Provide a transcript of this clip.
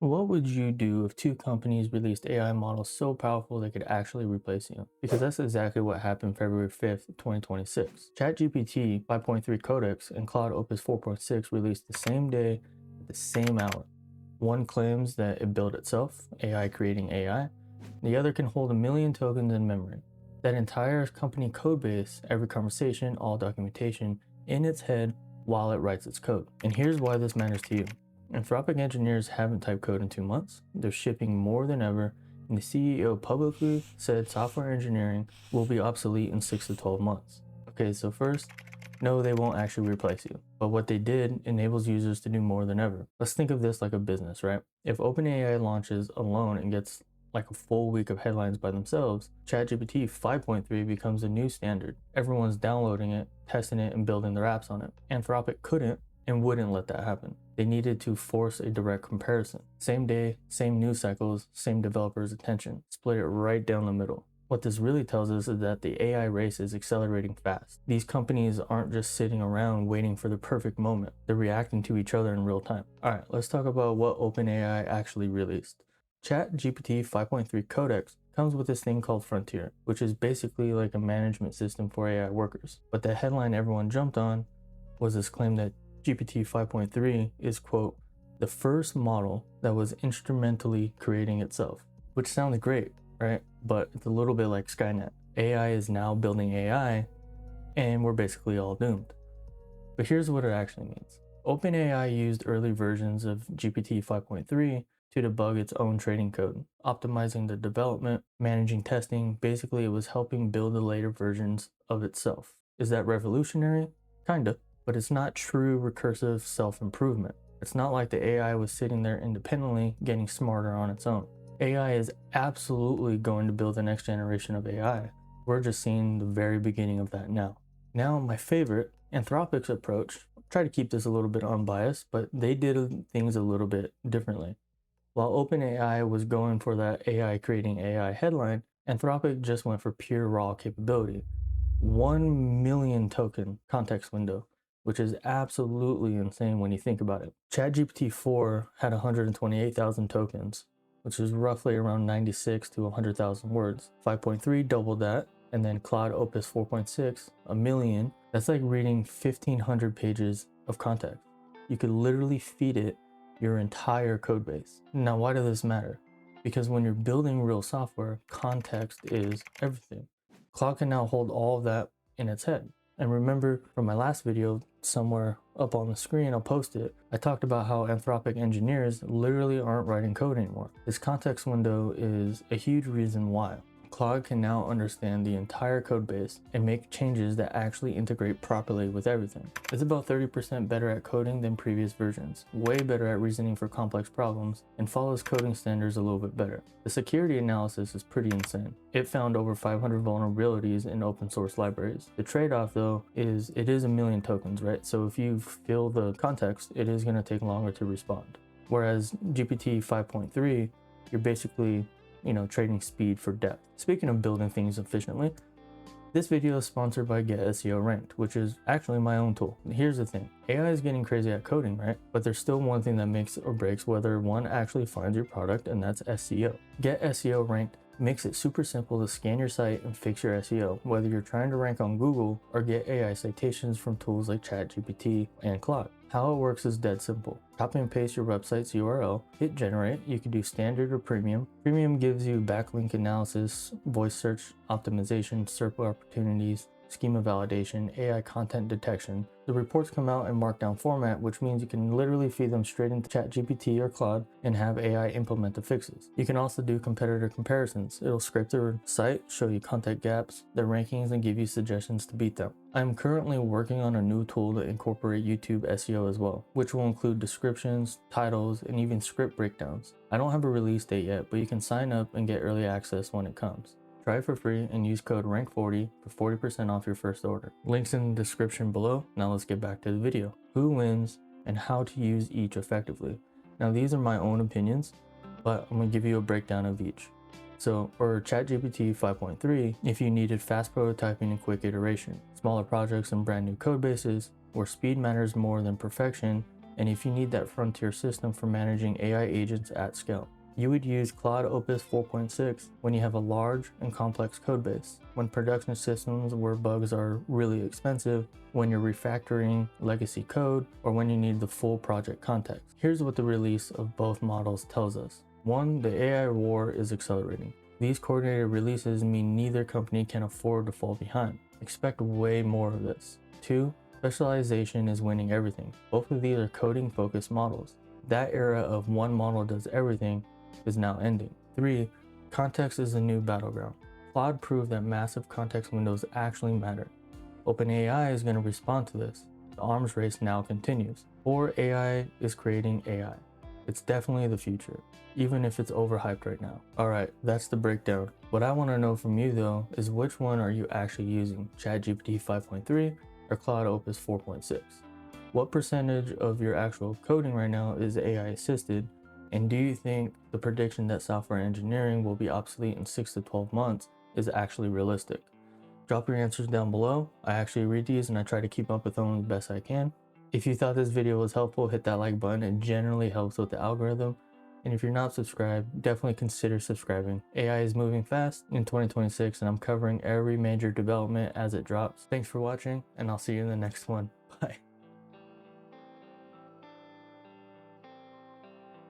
What would you do if two companies released AI models so powerful they could actually replace you? Because that's exactly what happened February 5th, 2026. ChatGPT 5.3 Codex and Claude Opus 4.6 released the same day at the same hour. One claims that it built itself, AI creating AI. The other can hold 1 million tokens in memory. That entire company codebase, every conversation, all documentation, in its head while it writes its code. And here's why this matters to you. Anthropic engineers haven't typed code in 2 months. They're shipping more than ever, and the CEO publicly said software engineering will be obsolete in 6 to 12 months. Okay, so first, no, they won't actually replace you. But what they did enables users to do more than ever. Let's think of this like a business, right? If OpenAI launches alone and gets like a full week of headlines by themselves, ChatGPT 5.3 becomes a new standard. Everyone's downloading it, testing it, and building their apps on it. Anthropic couldn't and wouldn't let that happen. They needed to force a direct comparison. Same day, same news cycles, same developers' attention. Split it right down the middle. What this really tells us is that the AI race is accelerating fast. These companies aren't just sitting around waiting for the perfect moment. They're reacting to each other in real time. All right, let's talk about what OpenAI actually released. ChatGPT 5.3 Codex comes with this thing called Frontier, which is basically like a management system for AI workers. But the headline everyone jumped on was this claim that GPT 5.3 is, quote, the first model that was instrumentally creating itself, which sounds great, right? But it's a little bit like Skynet. AI is now building AI, and we're basically all doomed. But here's what it actually means. OpenAI used early versions of GPT 5.3 to debug its own trading code, optimizing the development, managing testing. Basically, it was helping build the later versions of itself. Is that revolutionary? Kinda, but it's not true recursive self-improvement. It's not like the AI was sitting there independently getting smarter on its own. AI is absolutely going to build the next generation of AI. We're just seeing the very beginning of that now. Now, my favorite, Anthropic's approach, try to keep this a little bit unbiased, but they did things a little bit differently. While OpenAI was going for that AI creating AI headline, Anthropic just went for pure raw capability. 1 million token context window, which is absolutely insane when you think about it. ChatGPT 4 had 128,000 tokens, which is roughly around 96 to 100,000 words. 5.3 doubled that, and then Claude Opus 4.6, 1 million. That's like reading 1,500 pages of context. You could literally feed it your entire code base. Now, why does this matter? Because when you're building real software, context is everything. Claude can now hold all of that in its head. And remember from my last video, somewhere up on the screen, I'll post it, I talked about how Anthropic engineers literally aren't writing code anymore. This context window is a huge reason why. Claude can now understand the entire code base and make changes that actually integrate properly with everything. It's about 30% better at coding than previous versions, way better at reasoning for complex problems, and follows coding standards a little bit better. The security analysis is pretty insane. It found over 500 vulnerabilities in open source libraries. The trade-off though is it is 1 million tokens, right? So if you fill the context, it is going to take longer to respond. Whereas GPT 5.3, you're basically trading speed for depth. Speaking of building things efficiently, this video is sponsored by Get SEO Ranked, which is actually my own tool. Here's the thing, AI is getting crazy at coding, right? But there's still one thing that makes or breaks whether one actually finds your product, and that's SEO. Get SEO Ranked makes it super simple to scan your site and fix your SEO, whether you're trying to rank on Google or get AI citations from tools like ChatGPT and Claude. How it works is dead simple. Copy and paste your website's URL, hit generate. You can do standard or premium. Premium gives you backlink analysis, voice search optimization, SERP opportunities, schema validation, AI content detection. The reports come out in markdown format, which means you can literally feed them straight into ChatGPT or Claude and have AI implement the fixes. You can also do competitor comparisons. It'll scrape their site, show you content gaps, their rankings, and give you suggestions to beat them. I'm currently working on a new tool to incorporate YouTube SEO as well, which will include descriptions, titles, and even script breakdowns. I don't have a release date yet, but you can sign up and get early access when it comes. Try it for free and use code RANK40 for 40% off your first order. Links in the description below. Now let's get back to the video. Who wins and how to use each effectively. Now these are my own opinions, but I'm gonna give you a breakdown of each. So for ChatGPT 5.3, if you needed fast prototyping and quick iteration, smaller projects and brand new code bases, where speed matters more than perfection, and if you need that frontier system for managing AI agents at scale. You would use Cloud Opus 4.6 when you have a large and complex codebase, when production systems where bugs are really expensive, when you're refactoring legacy code, or when you need the full project context. Here's what the release of both models tells us. 1. The AI war is accelerating. These coordinated releases mean neither company can afford to fall behind. Expect way more of this. 2. Specialization is winning everything. Both of these are coding-focused models. That era of one model does everything is now ending. 3. Context is the new battleground. Claude proved that massive context windows actually matter. OpenAI is going to respond to this. The arms race now continues. 4. AI is creating AI. It's definitely the future, even if it's overhyped right now. Alright, that's the breakdown. What I want to know from you though is which one are you actually using, ChatGPT 5.3 or Cloud Opus 4.6? What percentage of your actual coding right now is AI assisted? And do you think the prediction that software engineering will be obsolete in 6 to 12 months is actually realistic? Drop your answers down below. I actually read these and I try to keep up with them the best I can. If you thought this video was helpful, hit that like button. It generally helps with the algorithm. And if you're not subscribed, definitely consider subscribing. AI is moving fast in 2026 and I'm covering every major development as it drops. Thanks for watching and I'll see you in the next one.